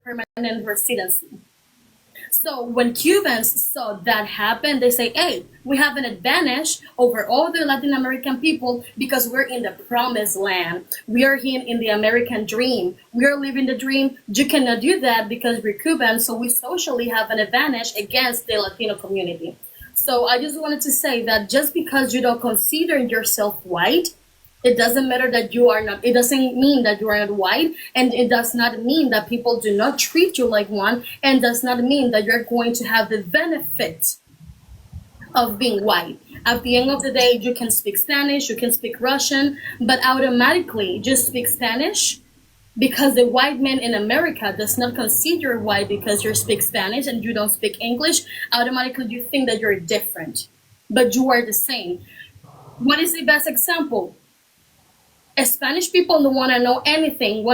permanent residency. So when Cubans saw that happen, they say, hey, we have an advantage over all the Latin American people because we're in the promised land. We are here in the American dream. We are living the dream. You cannot do that because we're Cubans, so we socially have an advantage against the Latino community. So I just wanted to say that just because you don't consider yourself white, it doesn't matter that you are not, it doesn't mean that you are not white, and it does not mean that people do not treat you like one, and does not mean that you're going to have the benefit of being white. At the end of the day, you can speak Spanish, you can speak Russian, but automatically just speak Spanish because the white man in America does not consider you white because you speak Spanish and you don't speak English. Automatically, you think that you're different, but you are the same. What is the best example? Spanish people don't want to know anything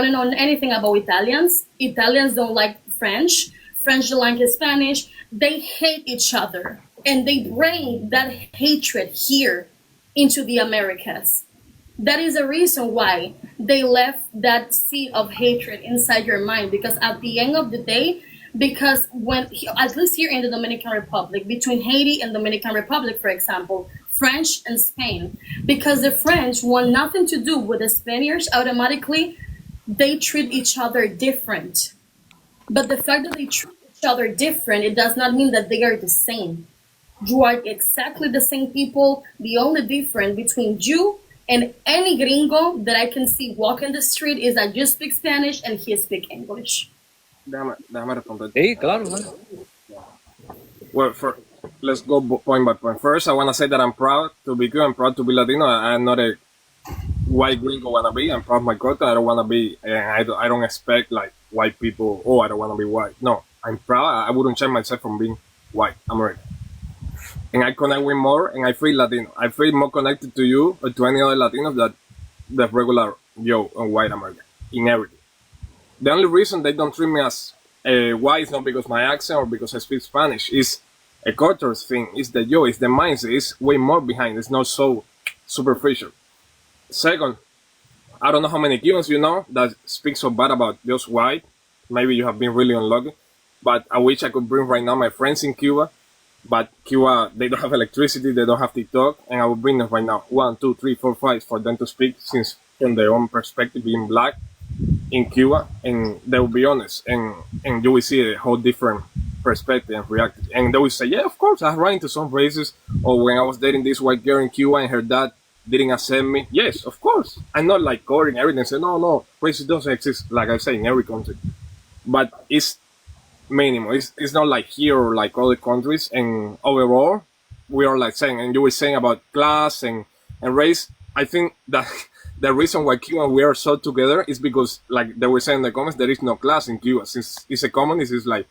about Italians. Italians don't like French. French don't like Spanish. They hate each other. And they bring that hatred here into the Americas. That is the reason why they left that seed of hatred inside your mind. Because at the end of the day, because when, at least here in the Dominican Republic, between Haiti and Dominican Republic, for example, French and Spain, because the French want nothing to do with the Spaniards, automatically they treat each other different. But the fact that they treat each other different, it does not mean that they are the same. You are exactly the same people. The only difference between you and any gringo that I can see walking the street is that you speak Spanish and he speak English. Déjame responder. Sí, claro, claro. Well, let's go point by point. First, I want to say that I'm proud to be Cuban. I'm proud to be Latino. I'm not a white gringo wannabe. I'm proud of my culture. I don't want to be, I don't expect like white people, oh, I don't want to be white. No, I'm proud. I wouldn't change myself from being white American. And I connect with more, and I feel Latino. I feel more connected to you or to any other Latinos than the regular Joe and white American in everything. The only reason they don't treat me as white is not because my accent or because I speak Spanish. It's a culture thing. It's the joy. It's the mindset. It's way more behind. It's not so superficial. Second, I don't know how many Cubans you know that speak so bad about just white. Maybe you have been really unlucky. But I wish I could bring right now my friends in Cuba. But Cuba, they don't have electricity. They don't have TikTok. And I will bring them right now. 1, 2, 3, 4, 5 for them to speak since from their own perspective being black in Cuba, and they will be honest, and you will see a whole different perspective and react. And they will say, yeah, of course, I ran into some races, or when I was dating this white girl in Cuba and her dad didn't accept me. Yes, of course. I'm not like covering everything, say, no, racism doesn't exist, like I say, in every country. But it's minimal. It's not like here or like other countries, and overall, we are like saying, and you were saying about class and race, I think that the reason why Cuba we are so together is because, like they were saying in the comments, there is no class in Cuba. Since it's a communist, it's like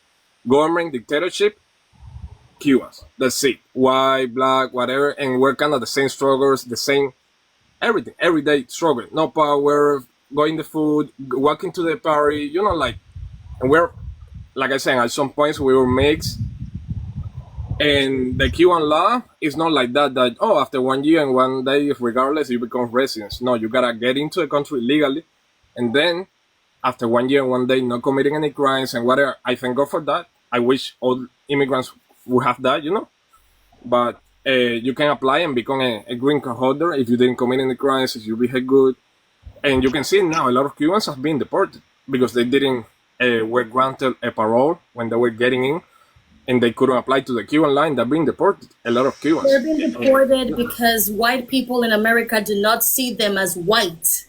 government, dictatorship, Cubans. That's it. White, black, whatever. And we're kind of the same struggles, the same everything, everyday struggle. No power, going the food, walking to the party, like, and we're, like I said, at some points we were mixed. And the Cuban law is not like that, oh, after 1 year and 1 day, regardless, you become residents. No, you gotta get into the country legally. And then, after 1 year and 1 day, not committing any crimes and whatever, I thank God for that. I wish all immigrants would have that, But you can apply and become a green card holder if you didn't commit any crimes, if you behave good. And you can see now a lot of Cubans have been deported because they didn't were granted a parole when they were getting in, and they couldn't apply to the Cuban line. They're being deported. A lot of Cubans. They're being deported because white people in America do not see them as white.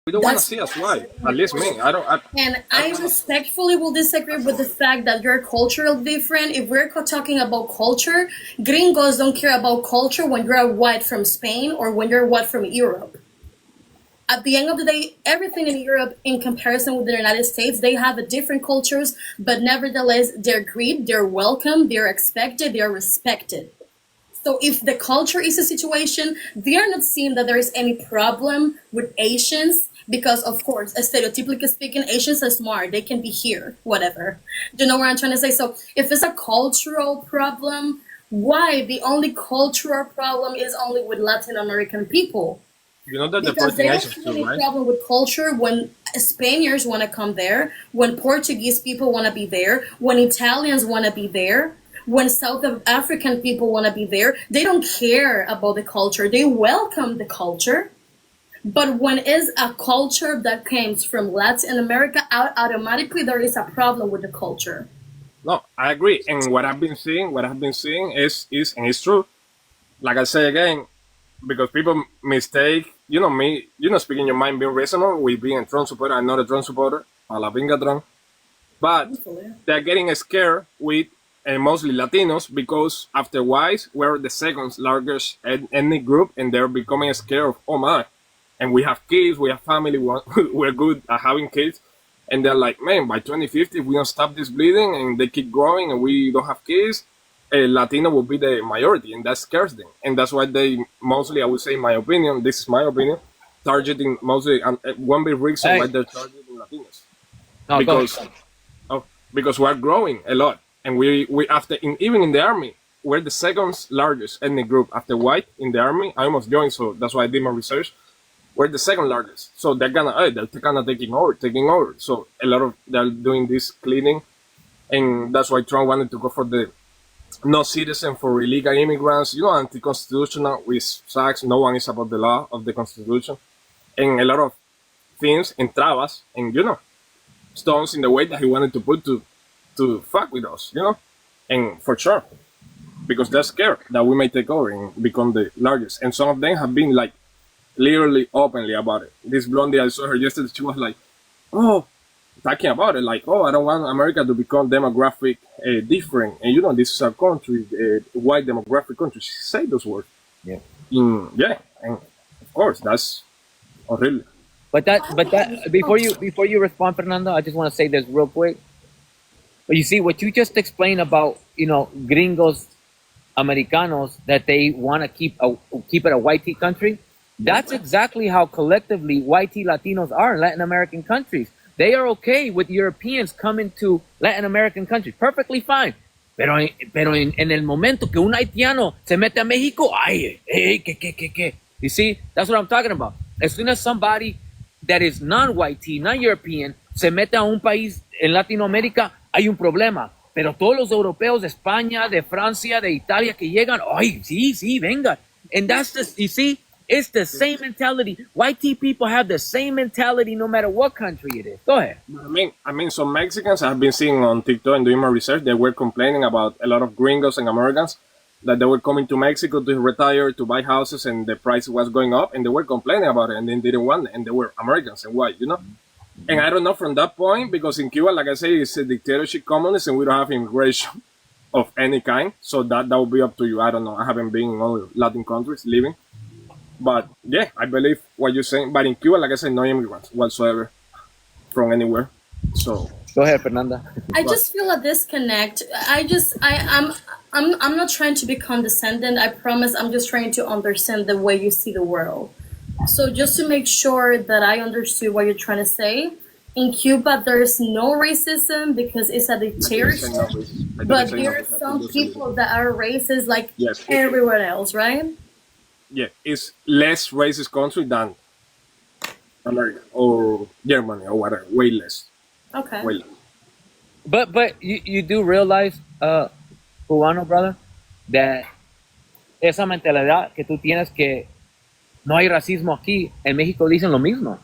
We don't want to see us white. At least me. And I respectfully will disagree with the fact that you're culturally different. If we're talking about culture, gringos don't care about culture when you're white from Spain or when you're white from Europe. At the end of the day, everything in Europe, in comparison with the United States, they have a different cultures, but nevertheless, they're greeted, they're welcome, they're expected, they're respected. So if the culture is a situation, they are not seeing that there is any problem with Asians because, of course, stereotypically speaking, Asians are smart. They can be here, whatever. Do you know what I'm trying to say? So if it's a cultural problem, why the only cultural problem is only with Latin American people? You know that Because deporting they don't Asians have too, any right? problem with culture when Spaniards want to come there, when Portuguese people want to be there, when Italians want to be there, when South African people want to be there. They don't care about the culture. They welcome the culture. But when is a culture that comes from Latin America, automatically there is a problem with the culture. No, I agree. And what I've been seeing is and it's true. Like I say again, because people mistake, me, speaking your mind, being reasonable with being a Trump supporter. I'm not a Trump supporter. A la pinga Trump. But Thankfully. they're getting scared with mostly Latinos because afterwards we're the second largest ethnic group, and they're becoming scared of, oh my, and we have kids, we have family, we're good at having kids, and they're like, man, by 2050, if we don't stop this bleeding and they keep growing and we don't have kids, Latino will be the majority, and that scares them, and that's why they mostly, I would say, in my opinion, this is my opinion, targeting mostly, one big reason why Hey, they're targeting Latinos no, go because ahead. Oh, because we're growing a lot, and we after even in the army, we're the second largest ethnic group after white in the army. I almost joined, so that's why I did my research. We're the second largest, so they're kind of taking over. So a lot of they're doing this cleaning, and that's why Trump wanted to go for the no citizen for illegal immigrants. Anti-constitutional, which sucks. No one is about the law of the constitution, and a lot of things and trabas, and stones in the way that he wanted to put to fuck with us, and for sure, because they're scared that we may take over and become the largest. And some of them have been like literally openly about it. This blondie, I saw her yesterday. She was like, "Oh, talking about it, like, oh, I don't want America to become demographic different, and this is a country, white demographic country." She said those words. Yeah. Yeah, and of course that's horrible. But before you respond, Fernando, I just want to say this real quick. But you see what you just explained about gringos, Americanos, that they want to keep it a white tea country. That's exactly how collectively white tea Latinos are in Latin American countries. They are okay with Europeans coming to Latin American countries, perfectly fine. Pero en el momento que un haitiano se mete a México, ay, que. You see, that's what I'm talking about. As soon as somebody that is non-white tea, non-European, se mete a un país en Latinoamérica, hay un problema. Pero todos los europeos de España, de Francia, de Italia que llegan, ay, sí, venga. And that's the, you see, it's the same mentality. White tea people have the same mentality no matter what country it is. Go ahead. I mean, some Mexicans I've been seeing on TikTok and doing my research. They were complaining about a lot of gringos and Americans that they were coming to Mexico to retire, to buy houses, and the price was going up, and they were complaining about it, and they didn't want it, and they were Americans and white. And I don't know from that point, because in Cuba, like I say, it's a dictatorship communist, and we don't have immigration of any kind. So that would be up to you. I don't know. I haven't been in all Latin countries living. But yeah, I believe what you're saying. But in Cuba, like I said, no immigrants whatsoever from anywhere. So Go ahead, Fernanda. I just feel a disconnect. I'm not trying to be condescending. I promise. I'm just trying to understand the way you see the world. So just to make sure that I understood what you're trying to say, in Cuba there's no racism because it's a I didn't say dictatorship, no racist. I didn't but say no there are racist. I some just people that are racist like yes, everywhere else, right? yeah, it's less racist country than America or Germany or whatever. Way less. Okay. Way less. But you do realize, cubano brother, that esa mentalidad que tú tienes que no hay racismo aquí, en México dicen lo mismo.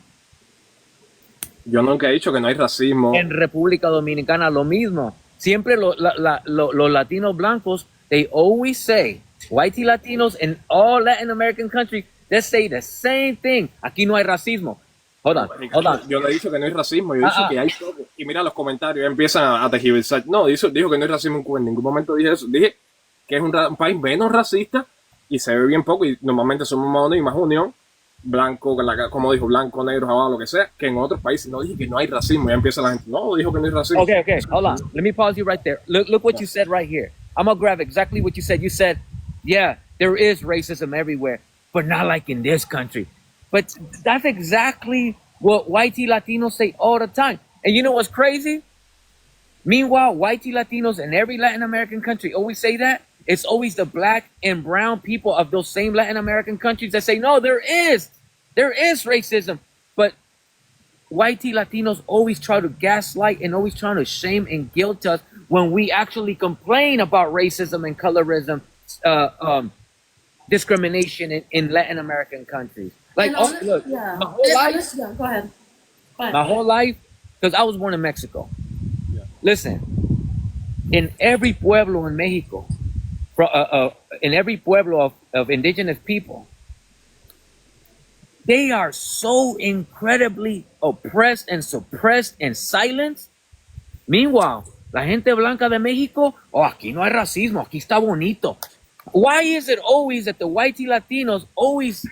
Yo nunca he dicho que no hay racismo. En República Dominicana lo mismo. Siempre los latinos blancos, they always say, whitey Latinos in all Latin American countries, they say the same thing. Aquí no hay racismo. Hold on. Yo no he dicho que no hay racismo, yo he dicho que hay todo. Y mira los comentarios, empiezan a tergiversar. No, dijo que no hay racismo en Cuba, en ningún momento dije eso. Dije que es un país menos racista y se ve bien poco, y normalmente somos más unidos y más unión, blanco, como dijo, blanco, negro, jabado, lo que sea, que en otros países. No dije que no hay racismo, ya empieza la gente, no, dijo que no hay racismo. Okay, hold on. Let me pause you right there. Look what you said right here. I'm gonna grab exactly what you said. You said, yeah, there is racism everywhere, but not like in this country. But that's exactly what whitey Latinos say all the time. And you know what's crazy? Meanwhile, whitey Latinos in every Latin American country always say that. It's always the black and brown people of those same Latin American countries that say, no, there is racism. But white Latinos always try to gaslight and always trying to shame and guilt us when we actually complain about racism and colorism, uh, um, discrimination in Latin American countries. Like, And oh, look, yeah, my whole life, yeah, go ahead. Go ahead. my whole life, because I was born in Mexico. Yeah. Listen, in every pueblo in Mexico, in every pueblo of indigenous people, they are so incredibly oppressed and suppressed and silenced. Meanwhile, la gente blanca de México, oh, aquí no hay racismo, aquí está bonito. Why is it always that the white Latinos always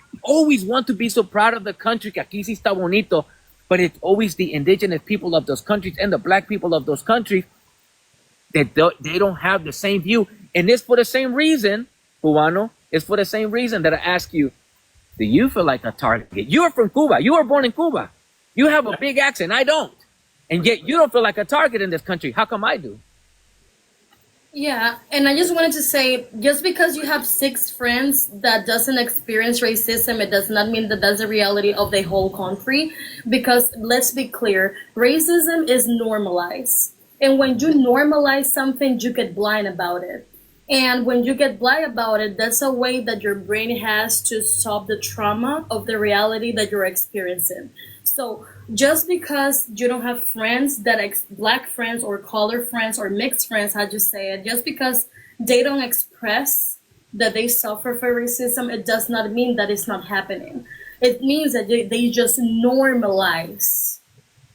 want to be so proud of the country que aquí sí está bonito, but it's always the indigenous people of those countries and the black people of those countries that they don't have the same view. And it's for the same reason, Cubano, it's for the same reason that I ask you, do you feel like a target? You're from Cuba. You were born in Cuba. You have a big accent. I don't. And yet you don't feel like a target in this country. How come I do? Yeah, and I just wanted to say, just because you have six friends that doesn't experience racism, it does not mean that that's the reality of the whole country. Because let's be clear, racism is normalized, and when you normalize something, you get blind about it. And when you get blind about it, that's a way that your brain has to stop the trauma of the reality that you're experiencing. So just because you don't have friends that black friends or color friends or mixed friends, how you say it, just because they don't express that they suffer for racism, it does not mean that it's not happening. It means that they just normalize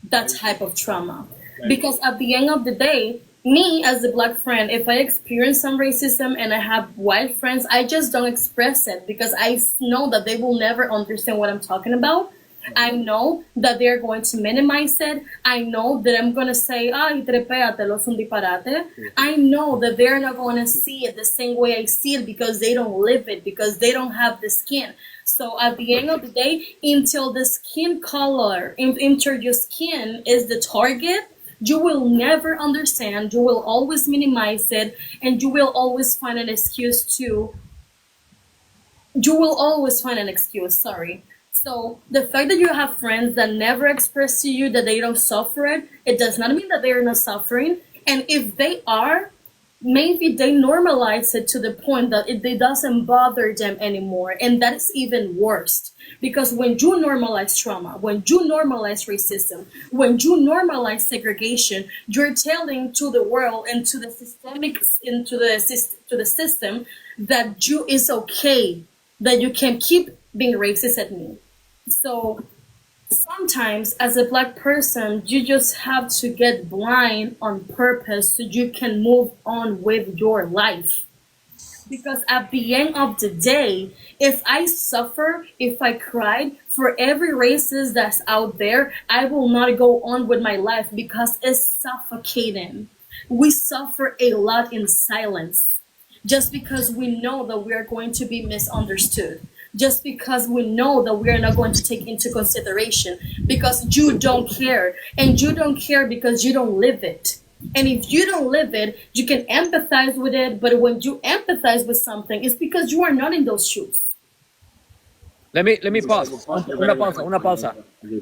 that type of trauma. Because at the end of the day, me as a black friend, if I experience some racism and I have white friends, I just don't express it because I know that they will never understand what I'm talking about. I know that they're going to minimize it. I know that I'm going to say, ay, trepéatelo, es un disparate. I know that they're not going to see it the same way I see it because they don't live it, because they don't have the skin. So at the end of the day, until the skin color, until your skin is the target, you will never understand. You will always minimize it, and you will always find an excuse to. You will always find an excuse. Sorry. So the fact that you have friends that never express to you that they don't suffer it, it does not mean that they are not suffering. And if they are, maybe they normalize it to the point that it doesn't bother them anymore. And that is even worse. Because when you normalize trauma, when you normalize racism, when you normalize segregation, you're telling to the world and to the systemic to the system that you is okay, that you can keep being racist at me. So sometimes as a black person, you just have to get blind on purpose so you can move on with your life. Because at the end of the day, if I suffer, if I cried for every racist that's out there, I will not go on with my life because it's suffocating. We suffer a lot in silence just because we know that we are going to be misunderstood, just because we know that we are not going to take into consideration, because you don't care, and you don't care because you don't live it. And if you don't live it, you can empathize with it, but when you empathize with something, it's because you are not in those shoes. Let me pause. Una pausa.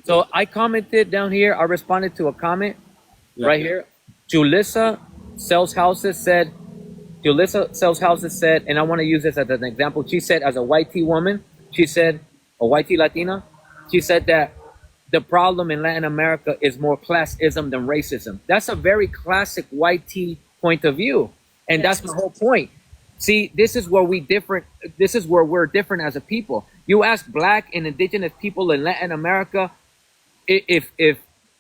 So I commented down here. I responded to a comment right here. Julissa sells houses said. Julissa sells houses said, and I want to use this as an example. She said, as a white T woman, she said, a white T Latina, she said that the problem in Latin America is more classism than racism. That's a very classic white T point of view, and that's my whole point. See, this is where we different. This is where we're different as a people. You ask black and indigenous people in Latin America if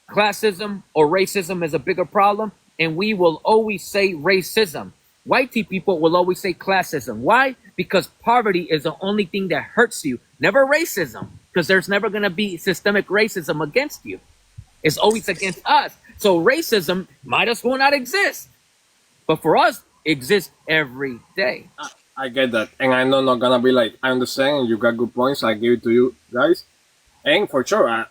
classism or racism is a bigger problem, and we will always say racism. White people will always say classism. Why? Because poverty is the only thing that hurts you, never racism, because there's never going to be systemic racism against you. It's always against us. So racism might as well not exist. But for us, it exists every day. I get that, and I'm not gonna be like, I understand, and you got good points. I give it to you guys, and for sure,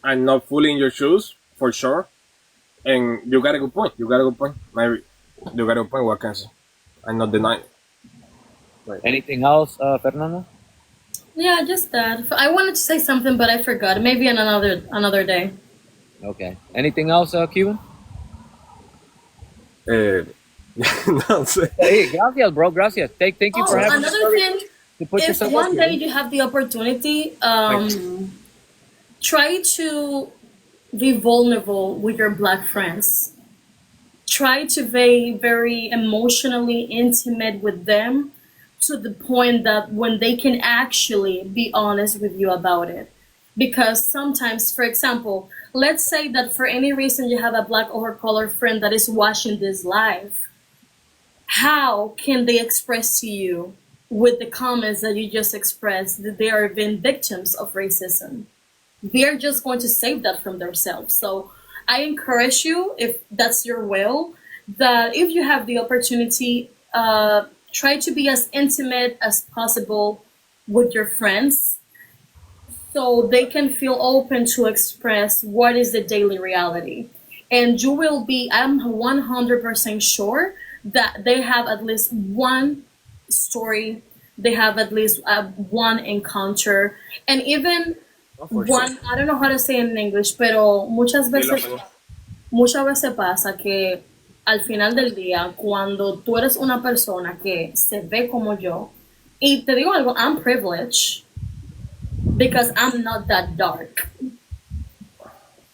I'm not fully in your shoes for sure. And you got a good point. You got a good point. Maybe you got a good point. What can I say? I'm not denying. Right. Anything else, Fernando? Yeah, just that. I wanted to say something, but I forgot. Maybe on another day. Okay. Anything else, Cuban? Uh, no sé. Hey, gracias, bro. Gracias. Thank you for Oh, having the another courage thing, to put if yourself up one here. day you have the opportunity, Thank you. try to be vulnerable with your black friends. Try to be very emotionally intimate with them to the point that when they can actually be honest with you about it. Because sometimes, for example, let's say that for any reason you have a black or color friend that is watching this live, how can they express to you with the comments that you just expressed that they are being victims of racism? They're just going to save that from themselves. So I encourage you, if that's your will, that if you have the opportunity, try to be as intimate as possible with your friends so they can feel open to express what is the daily reality. And you will be, I'm 100% sure that they have at least one story, they have at least one encounter, and even Oh, for sure. one, I don't know how to say it in English, pero Dilo, Peña. muchas veces pasa que al final del día, cuando tú eres una persona que se ve como yo, y te digo algo, I'm privileged because I'm not that dark.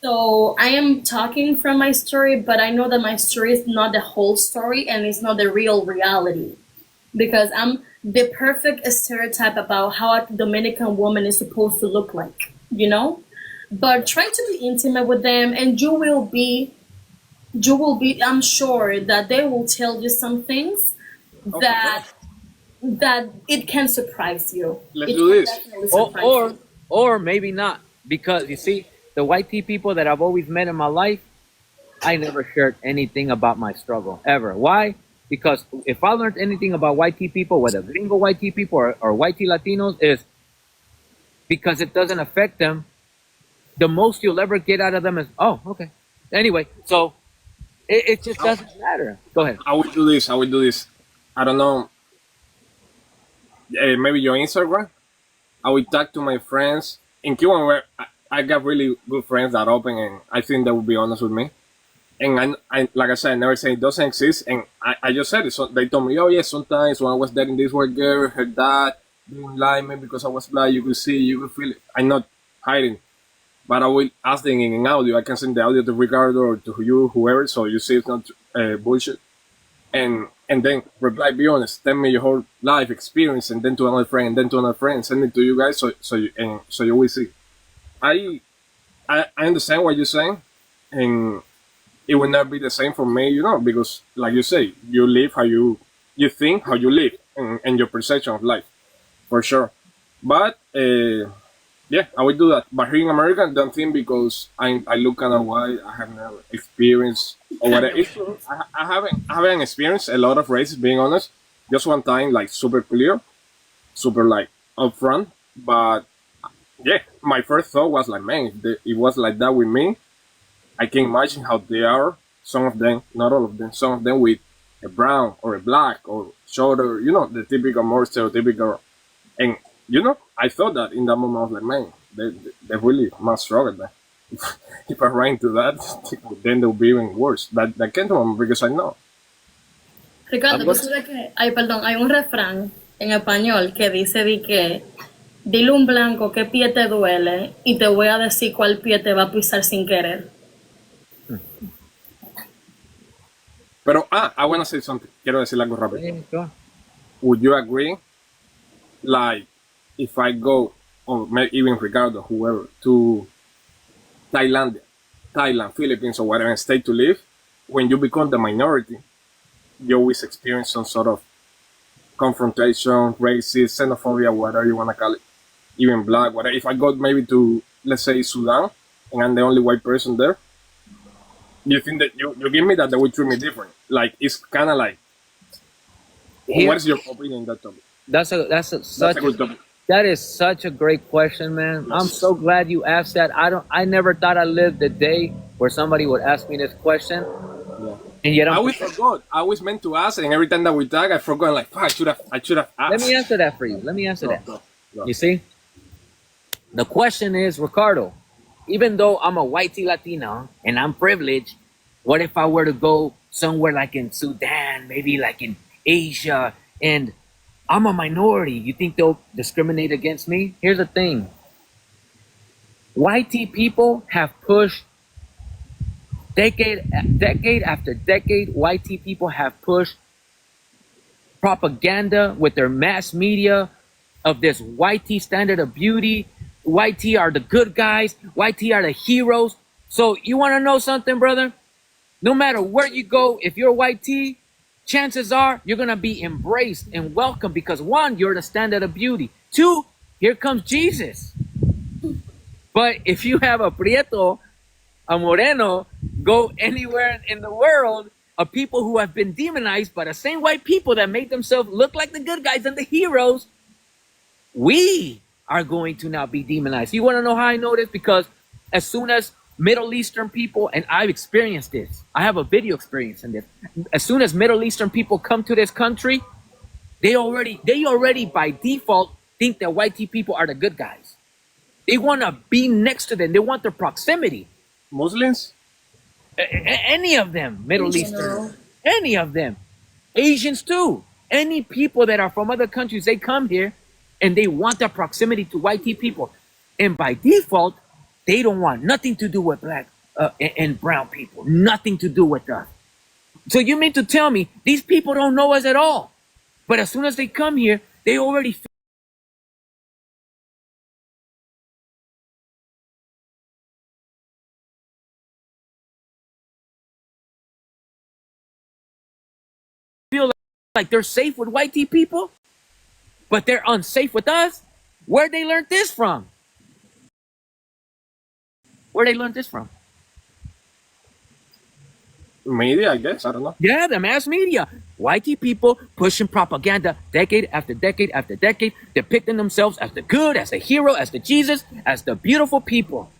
So I am talking from my story, but I know that my story is not the whole story and it's not the real reality. Because I'm the perfect stereotype about how a Dominican woman is supposed to look like, you know? But try to be intimate with them and I'm sure that they will tell you some things Oh, for sure. that that it can surprise you. Let's It do can this. definitely Or, surprise or, you. or maybe not, because you see, the white tea people that I've always met in my life, I never shared anything about my struggle ever. Why? Because if I learned anything about white tea people, whether gringo white tea people or white tea Latinos, is because it doesn't affect them. The most you'll ever get out of them is, oh, okay. Anyway, so it just I, doesn't matter. Go ahead. I will do this. I will do this. I don't know. Maybe your Instagram. I will talk to my friends in Cuba. Where I got really good friends that open, and I think they will be honest with me. And like I said, I never say it doesn't exist. And I just said it. So they told me, oh yeah, sometimes when I was dating this white girl, her dad didn't like me because I was black. You could see, you could feel it. I'm not hiding, but I will ask them in an audio. I can send the audio to Ricardo or to you, whoever, so you see it's not bullshit. And then reply, be honest, tell me your whole life experience, and then to another friend, and then to another friend, send it to you guys, so you will see. I I understand what you're saying, and it will not be the same for me, because like you say, you live how you think, how you live, and your perception of life, for sure. But yeah, I will do that. But here in America, I don't think because I look kind of white. I have never experienced or whatever. It's true. I haven't experienced a lot of races, being honest. Just one time, like super clear, super like upfront. But yeah, my first thought was like, man, if it was like that with me, I can imagine how they are. Some of them, not all of them, some of them with a brown or a black or shorter, the typical, more stereotypical. And I thought that in that moment, I was like, man, they really must struggle there. If I ran into that, then they'll be even worse. That can't happen because I know. Ricardo, I'm tú gonna. sabes que, ay, perdón, hay un refrán en español que dice di que dile a un blanco qué pie te duele y te voy a decir cuál pie te va a pisar sin querer. Pero, I want to say something. Quiero decir algo rápido. Hey, go on. Would you agree, like, if I go, or even Ricardo, whoever, to Thailand, Philippines, or whatever state to live, when you become the minority, you always experience some sort of confrontation, racist, xenophobia, whatever you want to call it, even black, whatever. If I go maybe to, let's say, Sudan, and I'm the only white person there, you think that you give me that they will treat me different? Like, it's kind of like, what Here, is your opinion on that topic? that's That's such a good topic. that is such a great question, man. I'm Yes. so glad you asked that. I never thought I lived the day where somebody would ask me this question, Yeah. and yet I I'm. always forgot. I always meant to ask, and every time that we talk, I forgot. Like, fuck, I should have Let me asked. answer that for you. Let me answer Go, that. go, go. You see, the question is, Ricardo, even though I'm a whitey Latino and I'm privileged, what if I were to go somewhere like in Sudan, maybe like in Asia, and I'm a minority? You think they'll discriminate against me? Here's the thing. Whitey people have pushed decade after decade. Whitey people have pushed propaganda with their mass media of this whitey standard of beauty. Whitey are the good guys. Whitey are the heroes. So you want to know something, brother? No matter where you go, if you're white tea, chances are you're going to be embraced and welcomed because one, you're the standard of beauty. Two, here comes Jesus. But if you have a Prieto, a Moreno, go anywhere in the world, of people who have been demonized by the same white people that made themselves look like the good guys and the heroes, we are going to now be demonized. You want to know how I know this? Because as soon as Middle Eastern people, and I've experienced this, I have a video experience in this. As soon as Middle Eastern people come to this country, they already by default think that white people are the good guys. They want to be next to them. They want their proximity. Muslims? Any of them, Middle In Eastern, general. any of them, Asians too. Any people that are from other countries, they come here and they want that proximity to white people. And by default, they don't want nothing to do with black and brown people, nothing to do with us. So you mean to tell me these people don't know us at all? But as soon as they come here, they already feel like they're safe with white people, but they're unsafe with us? Where'd they learn this from? Where they learned this from? Media, I guess. I don't know. Yeah, the mass media. Whitey people pushing propaganda decade after decade after decade, depicting themselves as the good, as the hero, as the Jesus, as the beautiful people.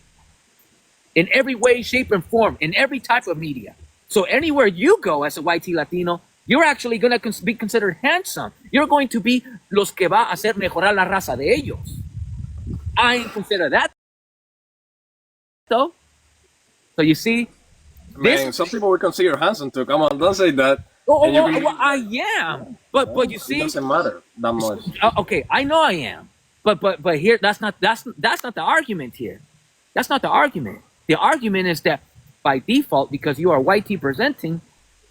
In every way, shape, and form, in every type of media. So anywhere you go as a whitey Latino, you're actually going to be considered handsome. You're going to be los que va a hacer mejorar la raza de ellos. I ain't consider that, though. So you see, Man, some people will consider handsome too. Come on, don't say that. And you can- well, I am, but you it see, doesn't matter that much. okay, I know I am, but here that's not the argument here. That's not the argument. The argument is that by default, because you are white tea presenting,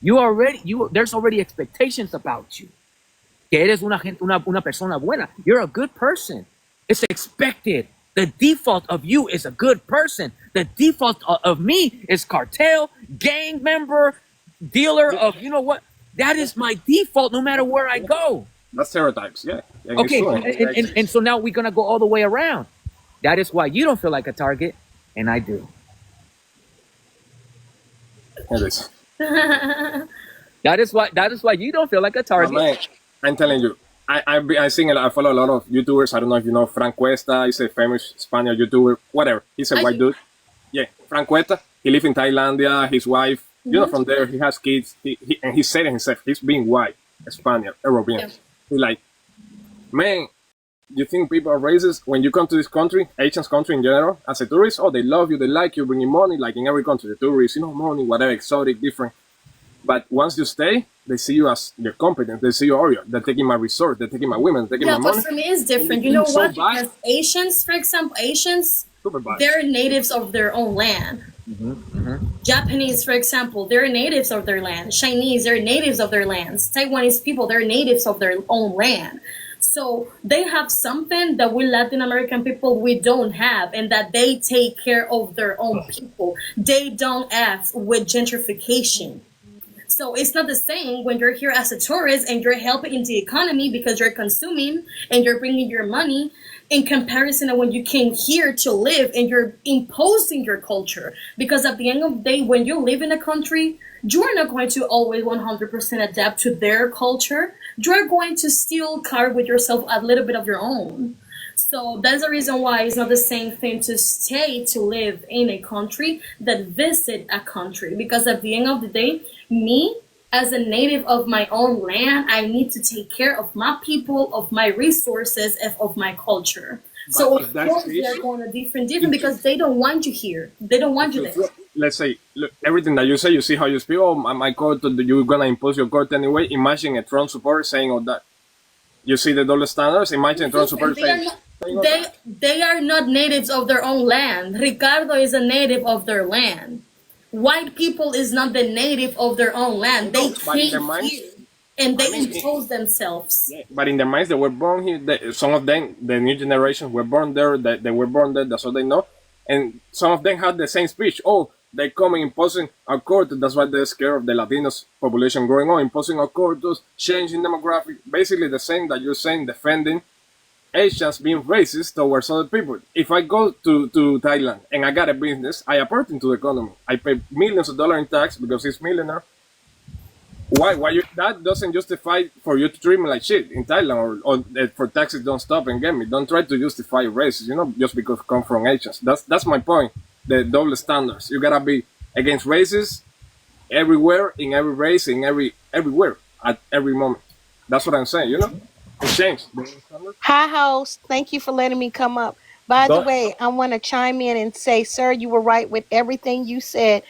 there's already expectations about you. Que eres una persona buena. You're a good person. It's expected. The default of you is a good person. The default of me is cartel, gang member, dealer of, you know what? That is my default no matter where I go. That's stereotypes, yeah. And it's Okay, true. and so now we're going to go all the way around. That is why you don't feel like a target, and I do. It is. That is why you don't feel like a But target. man, I'm telling you, I follow a lot of YouTubers. I don't know if you know Frank Cuesta. He's a famous Spanish YouTuber. Whatever. He's a white dude. Yeah, Frank Cuesta. He lives in Thailandia. His wife, you know, from there, he has kids. And he said it himself, he's being white, Spaniard, European. Yeah. He's like, man, you think people are racist when you come to this country, Asian country in general, as a tourist? Oh, they love you, they like you, bring you money, like in every country, the tourists, you know, money, whatever, exotic, different. But once you stay, they see you as your competence. They see you, oh, they're taking my resort, they're taking my women, they're taking Yeah, my but money. for me it's different. You It's know so what? bad. Because Asians, for example, Asians, Super bad. they're natives of their own land. Japanese, for example, they're natives of their land. Chinese, they're natives of their lands. Taiwanese people, they're natives of their own land. So they have something that we Latin American people we don't have, and that they take care of their own people. They don't act with gentrification. So it's not the same when you're here as a tourist and you're helping in the economy because you're consuming and you're bringing your money in comparison to when you came here to live and you're imposing your culture. Because at the end of the day, when you live in a country, you're not going to always 100% adapt to their culture. You're going to still carry with yourself a little bit of your own. So that's the reason why it's not the same thing to stay to live in a country that visit a country. Because at the end of the day, me as a native of my own land, I need to take care of my people, of my resources, and of my culture. But So if of that's course the they're issue, going to different it's because they don't want you here. They don't want you so there. true. Let's say, look, everything that you say, you see how you speak. Oh, my court, you're gonna impose your court anyway. Imagine a Trump supporter saying all that. You see the double standards. Imagine a Trump Listen, supporter they are saying, not. saying all They that. they are not natives of their own land. Ricardo is a native of their land. White people is not the native of their own I land. They know, but in came their minds, here and I they mean, impose themselves. yeah, but in their minds, they were born here. Some of them, the new generation, were born there. They were born there. That's all they know. And some of them had the same speech. Oh, they come imposing a court. That's why they're scared of the Latinos population growing on, imposing a court, just changing demographic. Basically, the same that you're saying, defending Asians being racist towards other people. If I go to Thailand and I got a business, I apport into the economy. I pay millions of dollars in tax because he's millionaire. Why that doesn't justify for you to treat me like shit in Thailand or for taxes don't stop and get me. Don't try to justify races, just because I come from Asians. That's my point. The double standards. You gotta be against races everywhere, in every race, in everywhere, at every moment. That's what I'm saying. And change. Double standards. Hi, host. Thank you for letting me come up. By the Go. way, I want to chime in and say, sir, you were right with everything you said,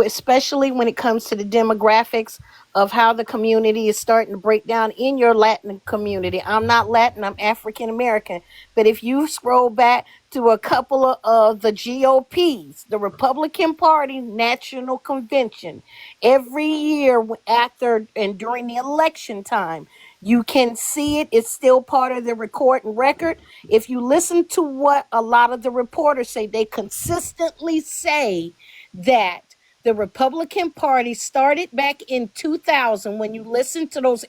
especially when it comes to the demographics of how the community is starting to break down in your Latin community. I'm not Latin, I'm African American. But if you scroll back to a couple of the GOPs, the Republican Party National Convention, every year after and during the election time, you can see it. It's still part of the record and record. If you listen to what a lot of the reporters say, they consistently say that the Republican Party started back in 2000. When you listen to those,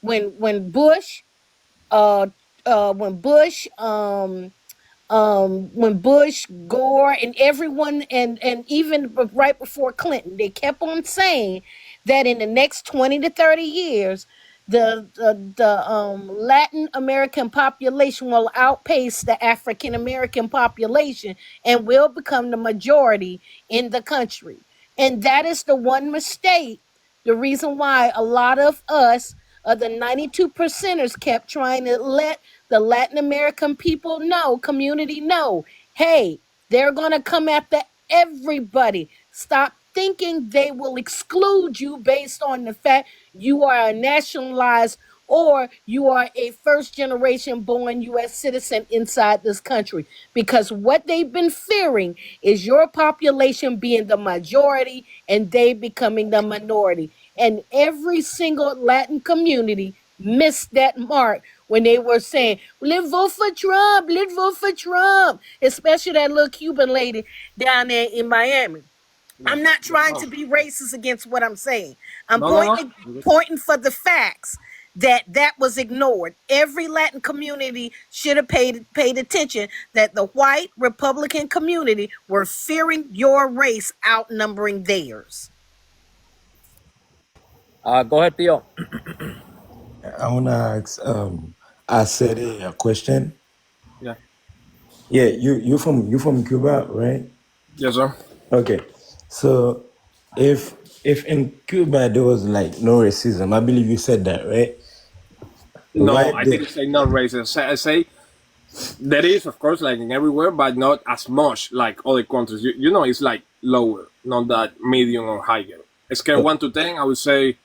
when Bush, uh, when Bush, when Bush, Gore, and everyone, and even right before Clinton, they kept on saying that in the next 20 to 30 years, the Latin American population will outpace the African American population and will become the majority in the country. And that is the one mistake. The reason why a lot of us, the 92 percenters, kept trying to let the Latin American people know, community know, hey, they're going to come after everybody. Stop thinking they will exclude you based on the fact you are a nationalized or you are a first generation born US citizen inside this country. Because what they've been fearing is your population being the majority and they becoming the minority. And every single Latin community missed that mark when they were saying, let's vote for Trump, let's vote for Trump, especially that little Cuban lady down there in Miami. Yeah. I'm not No trying to problem. be racist against what I'm saying. I'm No, no, no. pointing for the facts that was ignored. Every Latin community should have paid attention that the white Republican community were fearing your race outnumbering theirs. Go ahead, Theo. I wanna ask I said a question. Yeah. Yeah, you from Cuba, right? Yes, sir. Okay. So if in Cuba there was like no racism, I believe you said that, right? No, Why I did didn't say not racist. I say there is, of course, like in everywhere, but not as much like other countries. It's like lower, not that medium or higher. Scale oh, 1 to 10, I would say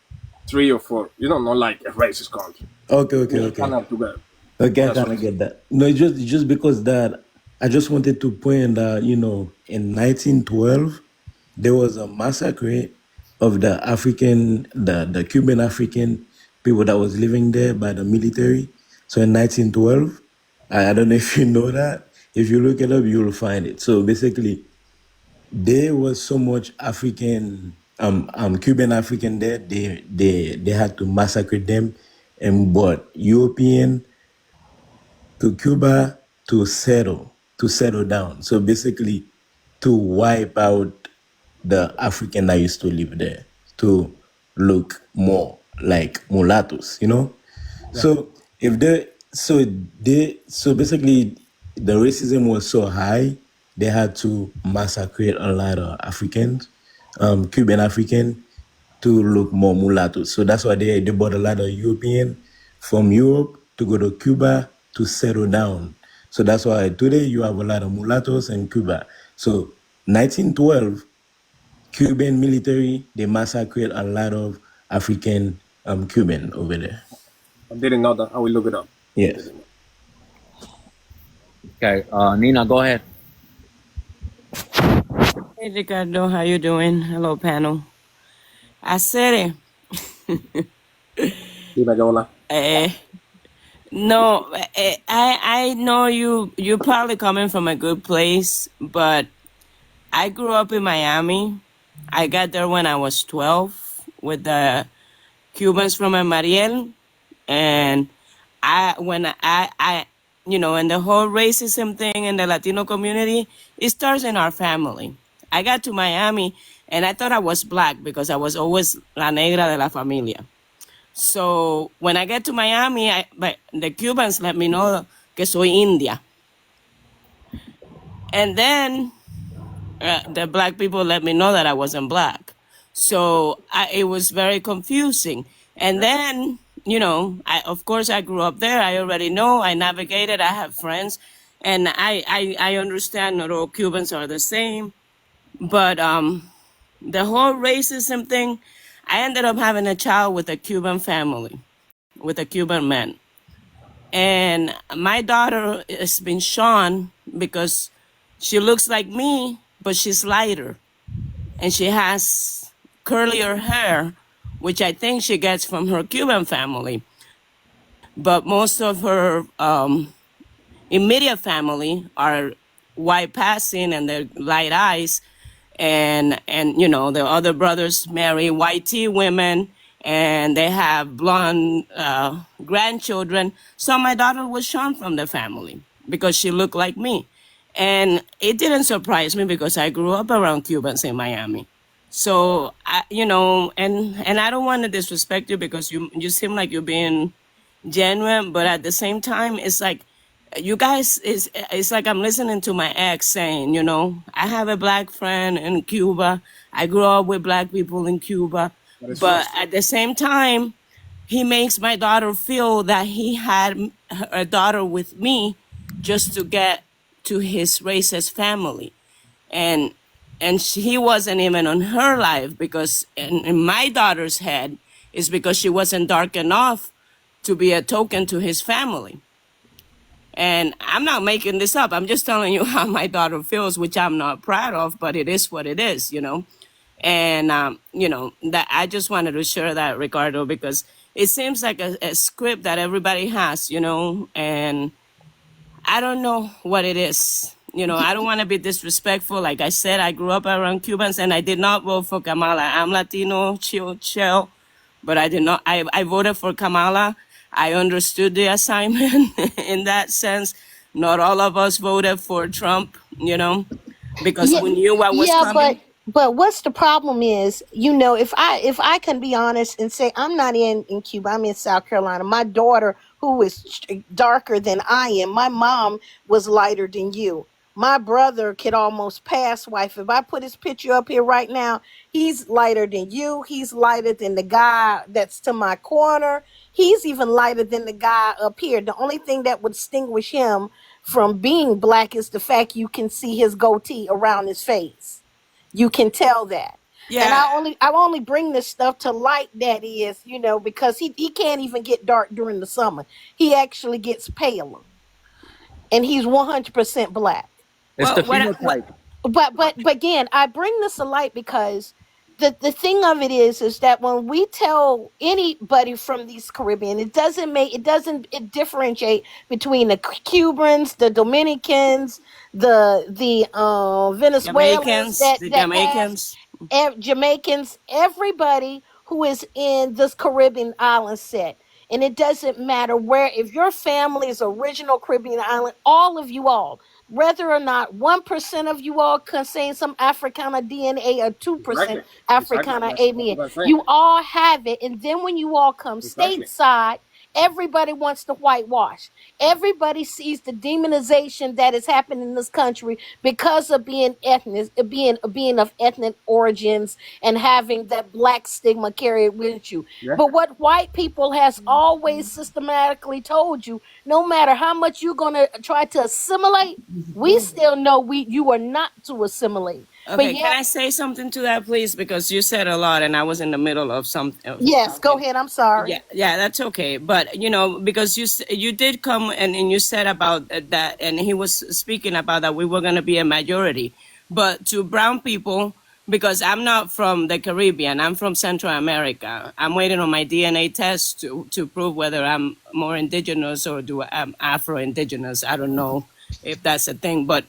3 or 4. Not like a racist country. okay, Kind okay. of together. Okay, I That's what kinda I'm saying. get that. No, it's just because that I just wanted to point that, in 1912 there was a massacre of the Cuban African people that was living there by the military. So in 1912, I don't know if you know that. If you look it up, you'll find it. So basically, there was so much Cuban African there. They had to massacre them and brought European to Cuba to settle down. So basically, to wipe out the African that used to live there, to look more like mulattoes. Yeah. So if so basically the racism was so high, they had to massacre a lot of Africans, Cuban African, to look more mulatto. So that's why they brought a lot of European from Europe to go to Cuba to settle down. So that's why today you have a lot of mulattoes in Cuba. So 1912, Cuban military, they massacred a lot of African Cuban over there. I didn't know that. I will look it up. I Yes. didn't know. Okay, Nina, go ahead. Hey Ricardo, how you doing? Hello, panel. I said it. Dime qué hola. Eh, no, I know you're probably coming from a good place, but I grew up in Miami. I got there when I was 12 with the Cubans from El Mariel, and and the whole racism thing in the Latino community, it starts in our family. I got to Miami and I thought I was black because I was always la negra de la familia. So when I get to Miami, but the Cubans let me know que soy India. And then the black people let me know that I wasn't black. So it was very confusing. And then, of course, I grew up there. I already know. I navigated. I have friends. And I understand not all Cubans are the same. But the whole racism thing, I ended up having a child with a Cuban family, with a Cuban man. And my daughter has been shown because she looks like me, but she's lighter and she has curlier hair, which I think she gets from her Cuban family. But most of her immediate family are white passing and they're light eyes, and the other brothers marry white tea women and they have blonde grandchildren. So my daughter was shown from the family because she looked like me. And it didn't surprise me because I grew up around Cubans in Miami. So and I don't want to disrespect you because you seem like you're being genuine, but at the same time, it's like you guys it's like I'm listening to my ex saying, I have a black friend in Cuba. I grew up with black people in Cuba, That is true. but at the same time, he makes my daughter feel that he had a daughter with me just to get to his racist family, and he wasn't even on her life because in my daughter's head is because she wasn't dark enough to be a token to his family. And I'm not making this up. I'm just telling you how my daughter feels, which I'm not proud of, but it is what it is. And, that I just wanted to share that, Ricardo, because it seems like a script that everybody has, and I don't know what it is. I don't want to be disrespectful. Like I said, I grew up around Cubans and I did not vote for Kamala. I'm Latino, chill, but I did not. I voted for Kamala. I understood the assignment in that sense. Not all of us voted for Trump, because Yeah, we knew what was yeah, coming. but what's the problem is, if I can be honest and say I'm not in Cuba, I'm in South Carolina. My daughter, who is darker than I am, my mom was lighter than you. My brother could almost pass wife. If I put his picture up here right now, he's lighter than you. He's lighter than the guy that's to my corner. He's even lighter than the guy up here. The only thing that would distinguish him from being black is the fact you can see his goatee around his face. You can tell that. And Yeah, I only bring this stuff to light, that is, because he can't even get dark during the summer. He actually gets paler. And he's 100% black. It's the well, what phenotype. But again, I bring this to light because the thing of it is that when we tell anybody from these Caribbean, it differentiate between the Cubans, the Dominicans, the Venezuelans Jamaicans, that the that pass, Jamaicans. Jamaicans, everybody who is in this Caribbean island set. And it doesn't matter where, if your family is original Caribbean island, all of you all, whether or not 1% of you all contain some Africana DNA or 2% Exactly. Exactly. Africana That's DNA, what I'm saying. you all have it. And then when you all come Exactly. stateside, Everybody wants to whitewash. Everybody sees the demonization that is happening in this country because of being ethnic, being of ethnic origins and having that black stigma carried with you. Yeah. But what white people has always systematically told you, no matter how much you're gonna try to assimilate, we still know you are not to assimilate. But Okay, can yet, I say something to that, please? Because you said a lot, and I was in the middle of yes, go talking. ahead. I'm sorry. Yeah, yeah, that's okay. But because you did come and you said about that, and he was speaking about that we were going to be a majority. But to brown people, because I'm not from the Caribbean, I'm from Central America. I'm waiting on my DNA test to prove whether I'm more indigenous or I'm Afro-indigenous. I don't know if that's a thing, but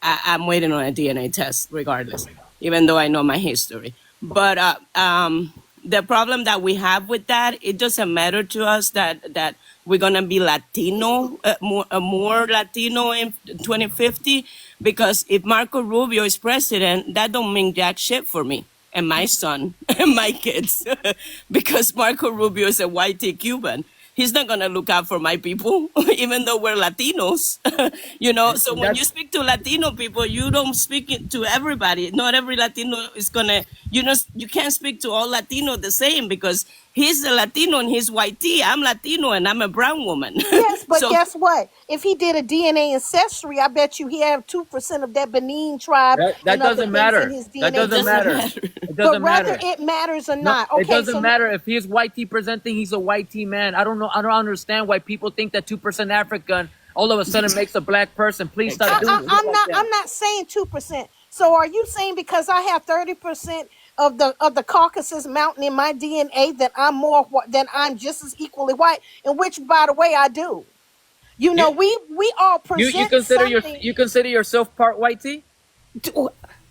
I'm waiting on a DNA test regardless, even though I know my history. But the problem that we have with that, it doesn't matter to us that we're gonna be Latino, more Latino in 2050, because if Marco Rubio is president, that don't mean jack shit for me and my son and my kids, because Marco Rubio is a whitey Cuban. He's not gonna look out for my people, even though we're Latinos. So And when you that's speak to Latino people, you don't speak it to everybody. Not every Latino is gonna, you can't speak to all Latino the same, because he's a Latino and he's white tea. I'm Latino and I'm a brown woman. Yes, but So guess what? If he did a DNA ancestry, I bet you he have 2% of that Benin tribe that and other doesn't things in matter. his That DNA it doesn't doesn't too. matter. matter. It But doesn't whether matter. it matters or No, not, it okay. doesn't So matter if he's white tea presenting. He's a white tea man. I don't know. I don't understand why people think that 2% African all of a sudden makes a black person. Please stop doing Exactly. shit like I'm that. not saying 2%. So are you saying because I have 30% of the Caucasus Mountain in my DNA that that I'm just as equally white? And which, by the way, I do. You You know, we all present something. you consider yourself part white tea?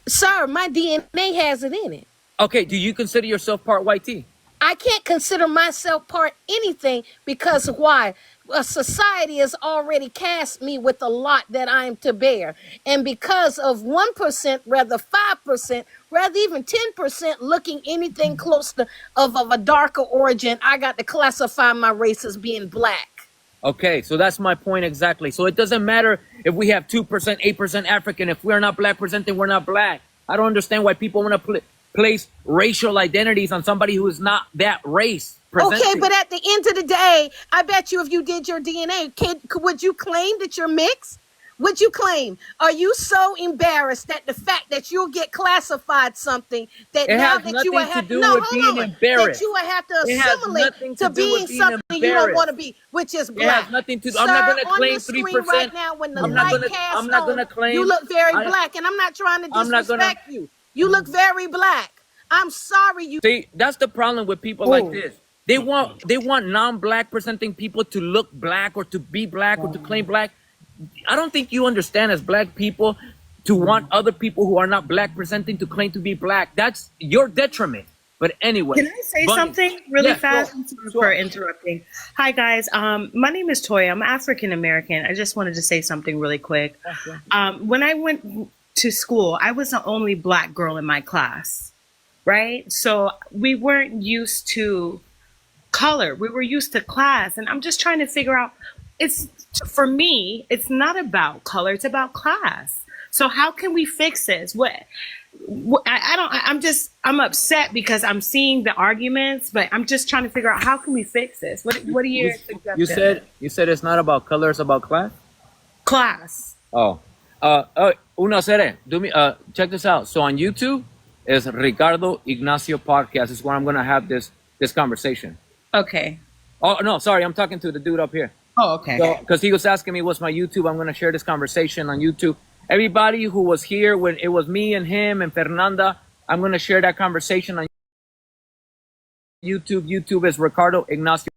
Sir, my DNA has it in it. Okay. Do you consider yourself part white tea? I can't consider myself part anything because why? A society has already cast me with a lot that I am to bear. And because of 1%, rather 5%, rather even 10% looking anything close to of a darker origin, I got to classify my race as being black. Okay, so that's my point exactly. So it doesn't matter if we have 2%, 8% African. If we're not black presenting, we're not black. I don't understand why people want to place racial identities on somebody who is not that race Okay, presenting. but at the end of the day, I bet you if you did your DNA, would you claim that you're mixed? Would you claim? Are you so embarrassed that the fact that you'll get classified something that It now has that you will nothing to have do no, with being hold on, that embarrassed. you will have to It has assimilate nothing to to do being with being something you don't want embarrassed. to be, which is It has black. nothing to. Sir, I'm not gonna on your claim screen right 3%. now, when the I'm not light gonna. I'm casts not on, gonna you claim. look very I. black, and I'm not trying to I'm not gonna. disrespect you. You look very black. I'm sorry you. See, that's the problem with people like this. They want non-black presenting people to look black or to be black or to claim black. I don't think you understand as black people to want other people who are not black presenting to claim to be black. That's your detriment. But anyway, Can I say Bunny. something really Yeah, fast? sure, I'm sorry for sure. interrupting. Hi guys, my name is Toya. I'm African American. I just wanted to say something really quick. When I went to school, I was the only black girl in my class, right? So we weren't used to color. We were used to class, and I'm just trying to figure out. It's for me. It's not about color. It's about class. So how can we fix this? I don't. I'm upset because I'm seeing the arguments, but I'm just trying to figure out how can we fix this. What are You, your you suggestions? said it's not about color, it's about class. Class. Oh, Una Sere, do me. Check this out. So on YouTube is Ricardo Ignacio Podcast. Is where I'm gonna have this conversation. Okay. Oh no, sorry, I'm talking to the dude up here. Oh, okay. So, because he was asking me what's my YouTube, I'm gonna share this conversation on YouTube. Everybody who was here when it was me and him and Fernanda, I'm gonna share that conversation on YouTube. YouTube is Ricardo Ignacio